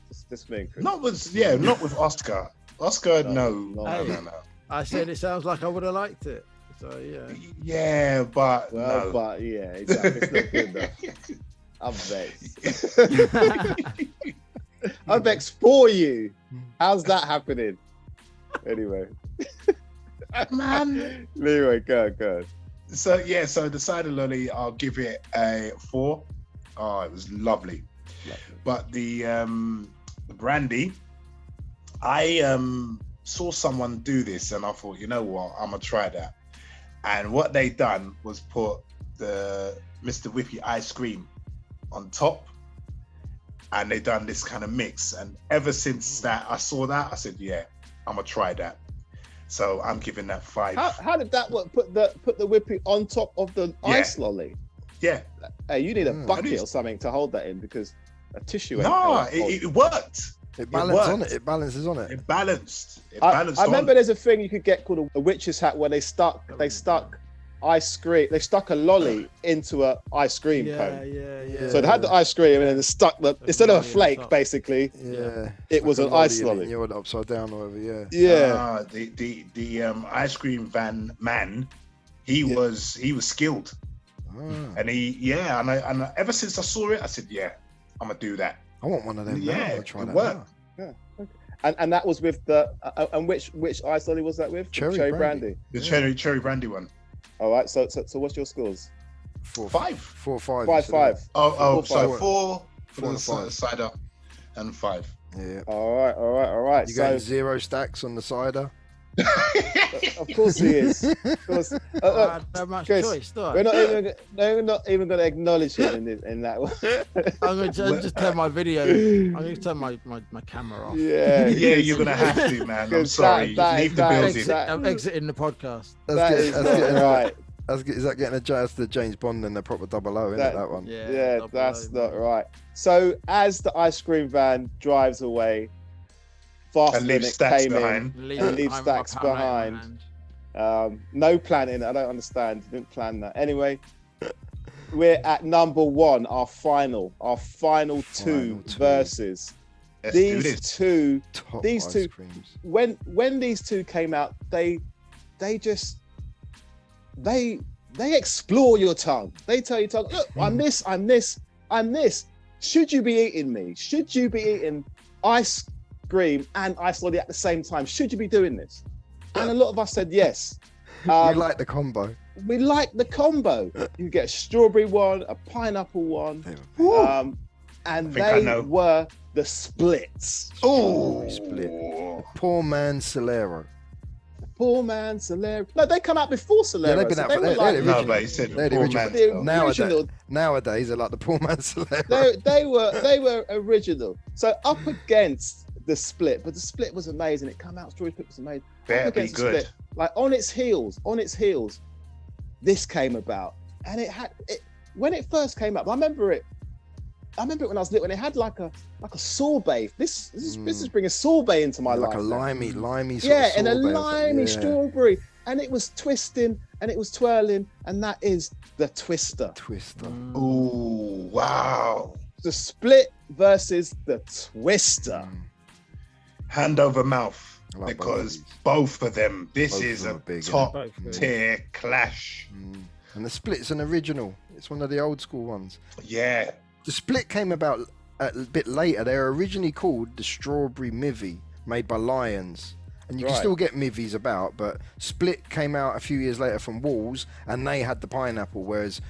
Not with Oscar. Oscar, no. I said it sounds like I would have liked it. So, yeah. Yeah, but no. But, yeah, exactly. It's not good enough. I'm vexed. I'm vexed for you. How's that happening? Anyway. Man. Anyway, go. So the cider lolly, I'll give it a 4. Oh, it was lovely. But the brandy, I saw someone do this and I thought, you know what, I'm gonna try that. And what they done was put the Mr. Whippy ice cream on top, and they done this kind of mix. And ever since that, I saw that, I said, yeah, I'm gonna try that. So I'm giving that 5. How did that work? Put the whippy on top of the ice lolly. Yeah. Hey, you need a bucket or something to hold that in, because a tissue. No, it worked. It balances on it. It balances on it. It balanced. I remember there's a thing you could get called a witch's hat, where they stuck ice cream. They stuck a lolly into a ice cream cone. Yeah. So they had the ice cream, and then they stuck instead of a flake, basically. Yeah. It was an ice lolly. You were upside down or whatever. Yeah. The ice cream van man, he was skilled, and and ever since I saw it, I said, yeah, I'm gonna do that. I want one of them. Yeah, now. Try it that worked. Yeah. Okay. And that was with the and which ice lolly was that with? Cherry brandy. The cherry brandy one. All right. So what's your scores? 5. 4, 5. 5. Oh, Four, so five. 4 for Four the and five. cider, and 5. Yeah. All right. You So going 0 stacks on the cider? of course he is. Of course. I had much Chris, choice, do I? we're not even going to acknowledge him in that one. I'm going to just turn my video. I'm going to turn my camera off. Yeah. Yeah, you're gonna have to, man. I'm Because sorry. that- Leave the that- building. that- I'm exiting the podcast. Is not right. Is that getting that's the James Bond and the proper 00, isn't it, that one? Yeah, double that's O, not man. right. So as the ice cream van drives away, faster And than leave it stacks came behind. And leave I'm with my stacks pound note in my behind. hand. No planning. I don't understand. Didn't plan that. Anyway, we're at number 1. Our final two verses. Let's do These this. two. Top These ice two- creams. When these two came out, they explore your tongue. They tell your tongue, look, I'm this. Should you be eating me? Should you be eating ice cream and ice lolly at the same time? Should you be doing this? And a lot of us said yes. We like the combo. We like the combo. You get a strawberry one, a pineapple one, and I think they I know. were the splits. Oh, Split. Poor man Solero. Poor man, Solero. No, they come out before Solero. Yeah, they've been so out they for were that. like- They're no, original. but he said They're the poor original. man. The original. Nowadays, they're like the poor man Solero. they were original. So up against the split, but the split was amazing. It came out, strawberry split was amazing. Better Up be against the good. split, like on its heels, this came about, and when it first came up. I remember it when I was little, and it had like a sorbet. This is bringing sorbet into my Like life. a limey sort Yeah, of and a sorbet or something. limey Yeah. strawberry, and it was twisting and it was twirling, and that is the twister. Twister. Ooh, wow. The split versus the twister. Hand over mouth. I like Because both both of them, this Both is of them a are big, top Both big. tier clash. And the split's an original. It's one of the old school ones. Yeah. The split came about a bit later. They were originally called the Strawberry Mivvy, made by Lions. And you can Right. still get Mivvies about, but Split came out a few years later from Walls, and they had the pineapple. Whereas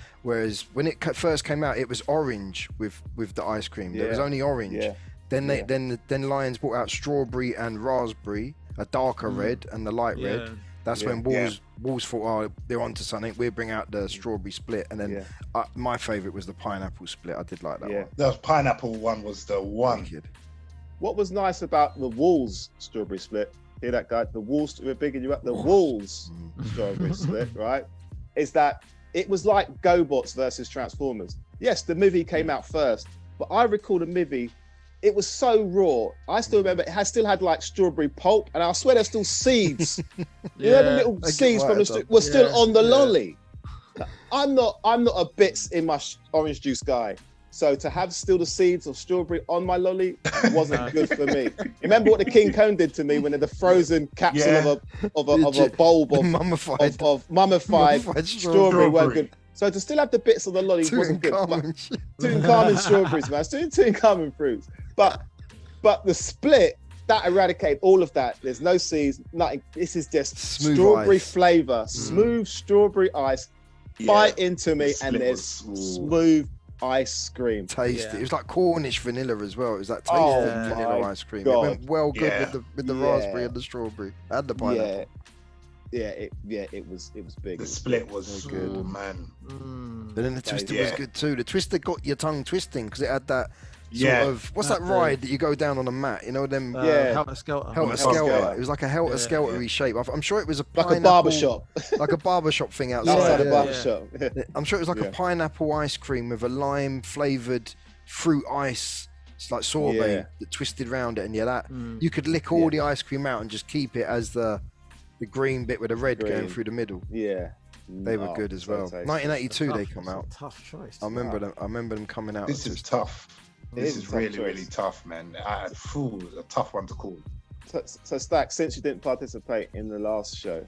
when it first came out, it was orange with the ice cream. There was Yeah. only orange. Yeah. Then Lions brought out strawberry and raspberry, a darker red and the light Yeah. red. That's Yeah. when Walls thought, oh, they're onto something. We'll bring out the strawberry split, and then my favourite was the pineapple split. I did like that one. The pineapple one was the one. Wicked. What was nice about the Wolves strawberry split? Hear that, guy? The Wolves, we're bigging you up. The Wolves strawberry split, right? Is that it was like GoBots versus Transformers. Yes, the movie came out first, but I recall the movie. It was so raw. I still remember it still had like strawberry pulp, and I swear there's still seeds. You know, the little They get seeds from right were still Yeah, on the yeah. lolly. I'm not a bits in my orange juice guy. So to have still the seeds of strawberry on my lolly wasn't good for me. Remember what the King Cone did to me when the frozen capsule of a bulb of Mummified. mummified strawberry strawberry. weren't good. So to still have the bits of the lolly wasn't good. But Tutankhamun shit. Tutankhamun strawberries, man. Still Tutankhamun fruits. But the split, that eradicated all of that. There's no seeds, nothing. This is just Smooth strawberry ice. flavor, smooth strawberry ice. Bite into me, The and split there's was- smooth ice cream. Tasty. Yeah. It was like Cornish vanilla as well. It was that tasty Oh vanilla my ice cream. God. It went well good Yeah. with the Yeah. raspberry and the strawberry and the pineapple. It was big. The split was So good, good. man. But then the twister Yeah. was good too. The twister got your tongue twisting because it had that Yeah. What's that ride that you go down on a mat? You know them. Helter Skelter. Helter Skelter. It was like a Helter Skelter shape. I'm sure it was a like a barbershop. Like a barbershop thing outside. Outside a barbershop. I'm sure it was like a pineapple ice cream with a lime flavoured fruit ice. It's like sorbet that twisted around it, and you could lick all the ice cream out and just keep it as the green bit with the red going through the middle. Yeah. They were good as well. 1982 they come out. Tough choice. I remember them coming out. This is tough. This is really, really tough, man. A tough one to call. So Stack, since you didn't participate in the last show,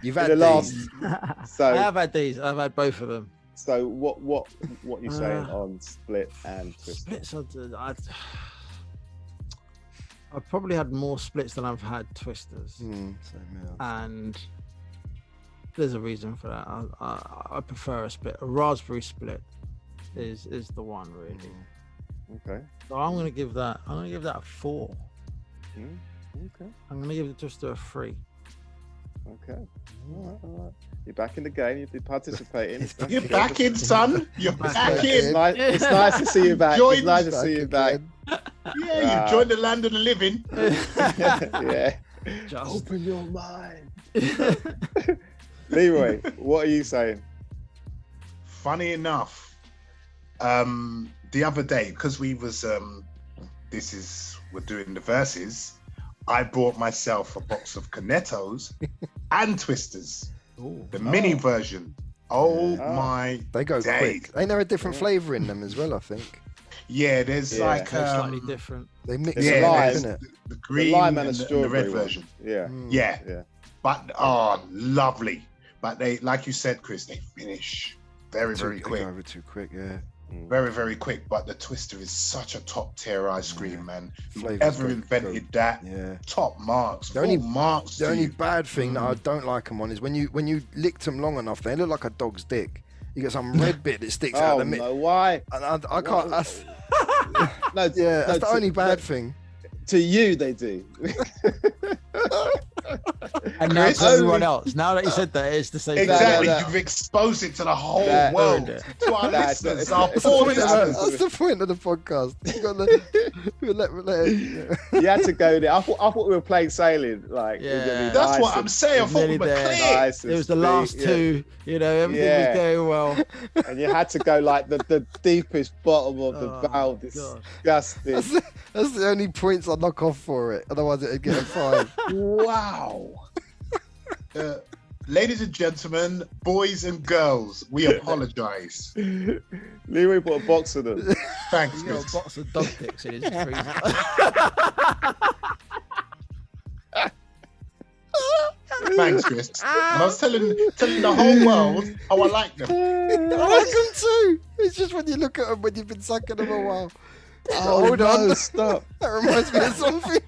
you've had these. I have had these. I've had both of them. So what are you saying on Split and Twister? Splits, I've probably had more splits than I've had twisters. Same here. And there's a reason for that. I prefer a split. A raspberry split is the one, really. Okay. So I'm gonna give that a 4. Okay. I'm gonna give the twister a 3. Okay. All right. You're back in the game. You've been participating. You're back in, son. You're back in. It's nice to see you back. It's nice to see you back. Yeah, you joined the land of the living. Yeah. Just open your mind. Leroy, what are you saying? Funny enough, the other day, because we was we're doing the verses, I brought myself a box of Cornettos and Twisters. The mini version. My they go day. quick. Ain't there a different flavour in them as well, I think? Yeah, there's like slightly different. They mix it up, isn't it? The green lime and the red version. Yeah. But lovely. But they, like you said, Chris, they finish very quick. Over too quick, yeah. Very, very quick. But the Twister is such a top tier ice cream, man. Whoever invented that, top marks. The only bad thing that I don't like them on is when you licked them long enough, they look like a dog's dick. You get some red bit that sticks out of the middle. No, why? And I can't. That's that's the only bad thing. To you, they do. And now to everyone else. Now that you said that, it's the same. Exactly. You've exposed it to the whole world. To our listeners, our poor listeners. That's the point of the podcast. You had to go there. I thought we were playing sailing. Like, that's what I'm saying. I thought we were clear. It was the last two. You know, everything was going well. And you had to go like the deepest bottom of the bow. Disgusting. That's the only points I knock off for it. Otherwise, it'd get a 5. Wow. Ladies and gentlemen, boys and girls, we apologise. Leroy bought a box of them. Thanks, He's got a box of dog dicks in his freezer. Thanks, Chris. And I was telling the whole world how I like them. I like them too. It's just when you look at them when you've been sucking them a while. Hold on, stop. That reminds me of something.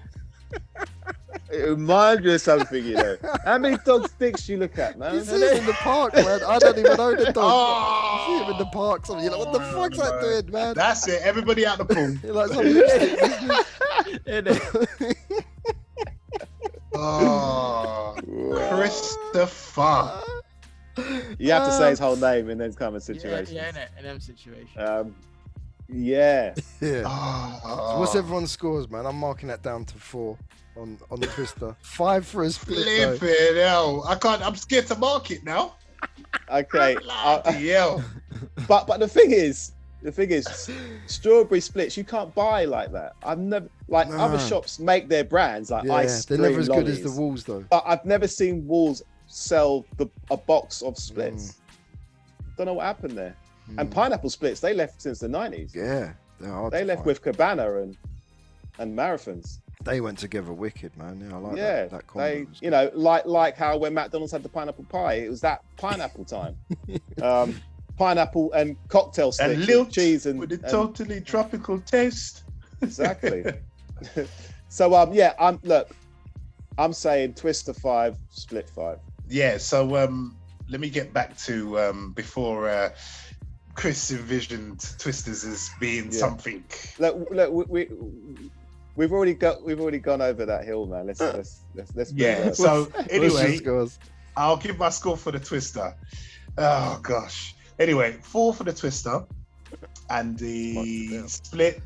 It reminds me of something, you know. How many dog sticks you look at, man? You see it in the park, man. I don't even own a dog. You see him in the park. Something. You're like, what the fuck's that doing, man? That's it. Everybody out the pool. You're like some lipstick. Oh, Christopher. You have to say his whole name in those kind of situations. Yeah, in them situations. Yeah. So what's everyone's scores, man? I'm marking that down to 4 on the Twister. 5 for a split. Flipping hell. I'm scared to mark it now. Okay. Yeah. But the thing is, strawberry splits you can't buy like that. I've never other shops make their brands like Ice Creams They're never as good Lollies, as the Walls though. But I've never seen Walls sell a box of splits. Don't know what happened there. And pineapple splits, they left since the 90s. Yeah, they're hard. They left with Cabana and marathons. They went together wicked, man. Yeah, I like that combo. They, you know, like how when McDonald's had the pineapple pie, it was that pineapple time. Pineapple and cocktail sticks and lilt cheese and with a totally tropical taste. Exactly. So I'm saying Twister 5, Split 5. Yeah. So let me get back to before Chris envisioned Twisters as being something. Look, we've already gone over that hill, man. Let's yeah. So anyway, I'll give my score for the Twister. Oh gosh. Anyway, 4 for the Twister, and the Split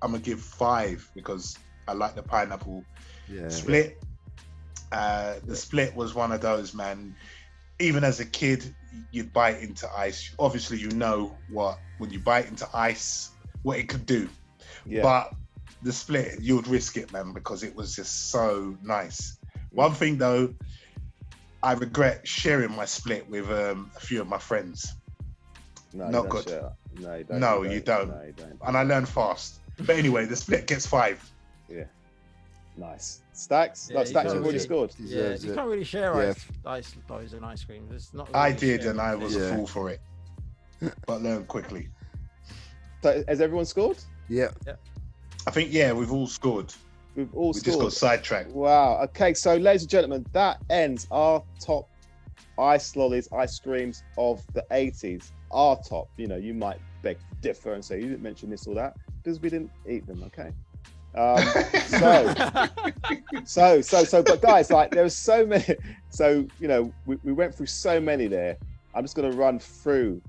I'm gonna give 5 because I like the pineapple Yeah. split. The split was one of those, man. Even as a kid, you'd bite into ice. Obviously, you know when you bite into ice, what it could do. Yeah. But the split, you'd risk it, man, because it was just so nice. One thing though, I regret sharing my split with a few of my friends. No, you Not don't good. share. No, you don't. No, you don't. No, you don't. And I learned fast. But anyway, the split gets 5. Yeah. Nice. Stacks? Yeah, No, you Stacks, can't you've already really- scored. Yeah, Deserves you it. can't really share Yeah. ice toys and ice cream. There's not. I really did, sharing and I was thing. a fool for it. But learned quickly. So, has everyone scored? Yeah. I think, yeah, we've all scored. We've all We scored. just got sidetracked. Wow. Okay, so ladies and gentlemen, that ends our top ice lollies, ice creams of the 80s. Our top. You know, you might beg to differ and say you didn't mention this or that because we didn't eat them. Okay. But guys, like there was so many. So you know, we went through so many there. I'm just going to run through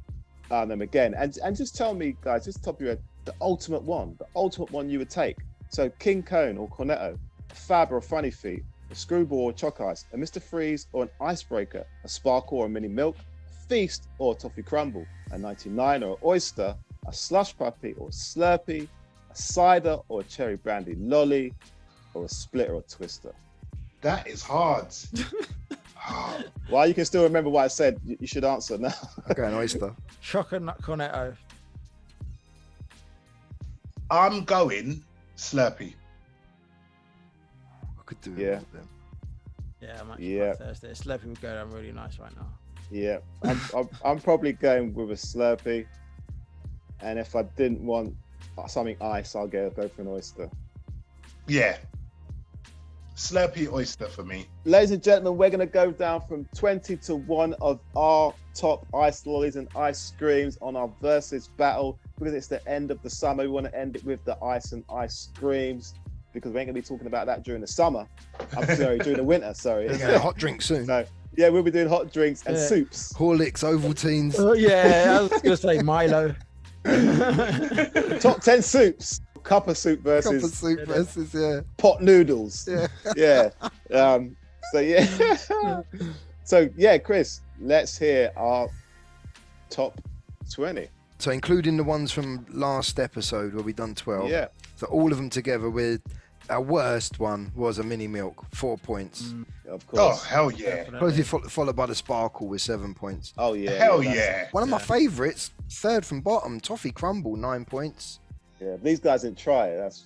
them again and just tell me, guys, just top of your head, the ultimate one you would take. So King Cone or Cornetto, a Fab or a Funny Feet, a Screwball or Choc Ice, a Mr. Freeze or an Icebreaker, a Sparkle or a Mini Milk, a Feast or a Toffee Crumble, a 99 or an Oyster, a Slush Puppy or a Slurpee, a Cider or a Cherry Brandy Lolly, or a Split or a Twister. That is hard. Well, you can still remember what I said. You should answer now. Okay, an oyster. Chocolate nut cornetto. I'm going Slurpee. I could do Yeah. it with them. Yeah, I'm actually Yeah. quite thirsty. Slurpee would go down really nice right now. Yeah, I'm probably going with a Slurpee, and if I didn't want something ice, I'll go for an Oyster. Yeah. Slurpee oyster for me. Ladies and gentlemen, we're going to go down from 20 to 1 of our top ice lollies and ice creams on our versus battle because it's the end of the summer. We want to end it with the ice and ice creams because we ain't going to be talking about that during the summer. I'm sorry, during the winter, sorry. There's a hot drink soon. So, yeah, we'll be doing hot drinks and Yeah. soups. Horlicks, Ovaltines. Oh yeah, I was going to say Milo. Top 10 soups. Cup of soup Cup of versus soup versus, yeah. pot noodles. Yeah. Yeah. So yeah, Chris, let's hear our top 20. So including the ones from last episode where we done 12. Yeah. So all of them together with our worst one was a mini milk, 4 points. Of Oh, course. hell yeah. Closely followed by the sparkle with 7 points. Oh yeah. Hell that's- yeah. One of my favourites, third from bottom, Toffee Crumble, 9 points. Yeah. These guys didn't try it. That's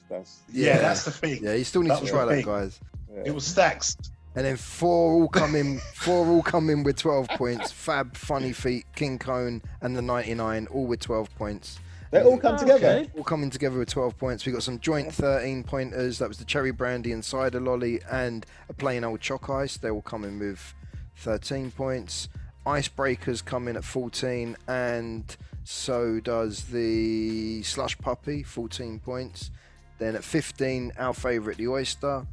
Yeah, that's the thing. Yeah, you still need That to was try the that, thing. guys. It was stacks. And then four all come in with 12 points. Fab, Funny Feet, King Cone, and the 99, all with 12 points. they all come together. Okay. All coming together with 12 points. We got some joint 13 pointers. That was the Cherry Brandy and Cider Lolly and a plain old Choc Ice. They all come in with 13 points. Icebreakers come in at 14, and so does the Slush Puppy, 14 points. Then at 15, our favourite, the Oyster.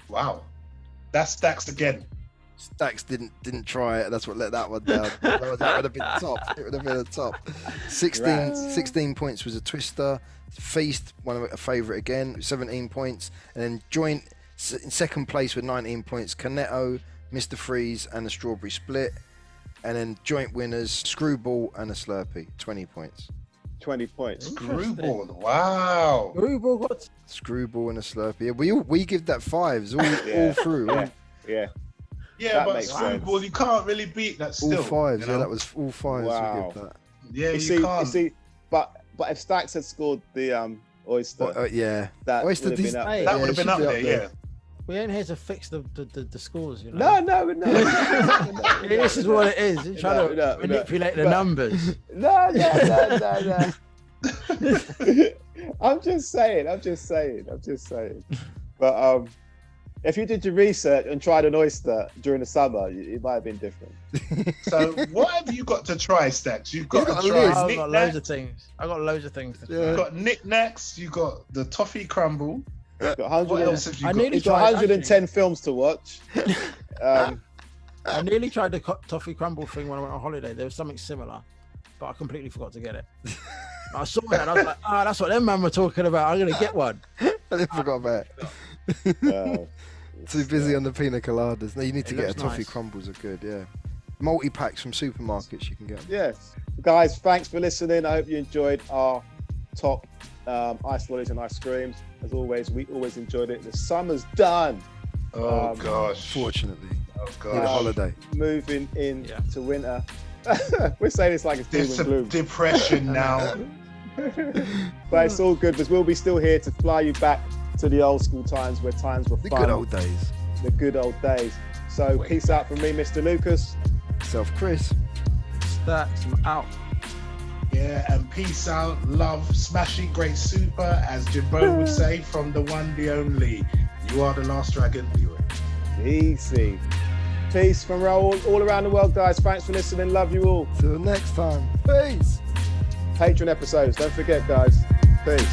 Wow. That's stacks again. Stacks didn't try it. That's what let that one down. That would have been top. It would have been a top. 16 points was a Twister. Feast, one of a favourite again, 17 points. And then joint in second place with 19 points, Cornetto, Mr. Freeze, and the Strawberry Split. And then joint winners, Screwball and a Slurpee, 20 points. 20 points. Screwball. Wow. Screwball got Screwball and a Slurpee. Yeah, we give that fives all through. Yeah. Yeah. Yeah, That but makes screwball, sense. you can't really beat that still. All fives. you Yeah, know? that was all fives. Wow. We give that. Yeah, You can't. see, but if Stacks had scored the Oyster, Yeah. that Oyster would have been did- up Hey, there. that Yeah, would have it been should up be up there, there. yeah. We ain't here to fix the scores, you know. No. This is what it is. You're trying to No. manipulate the But- numbers. No. I'm just saying. But if you did your research and tried an oyster during the summer, it might have been different. So what have you got to try, Stacks? You've got You've got to a try list. I've got loads of knickknacks. things. I've got loads of things to try. Yeah. You've got knickknacks. You got the toffee crumble. Got What 100 else have you I got? nearly He's got tried 110 films to watch. I nearly tried the toffee crumble thing when I went on holiday. There was something similar. but I completely forgot to get it. I saw it and I was like, that's what them man were talking about. I'm gonna get one. I forgot about it. Too busy on the pina coladas. No, you need to get a toffee nice. Crumbles are good, yeah. Multi-packs from supermarkets you can get. Yes. Guys, thanks for listening. I hope you enjoyed our top ice lollies and ice creams. As always, we always enjoyed it. The summer's done. Oh gosh. Fortunately. Oh Need a gosh. holiday. Moving in to winter. We're saying it's like it's doom There's and some gloom. depression now. But it's all good because we'll be still here to fly you back to the old school times where times were The fun. good old days. The good old days. So peace out from me, Mr. Lucas. Self Chris. Stacks out. Yeah, and peace out, love, smashing great super, as Jimbo would say, from the one, the only. You are the last dragon, Leroy. Easy. Peace from all around the world, guys. Thanks for listening. Love you all. Till next time. Peace. Patreon episodes. Don't forget, guys. Peace.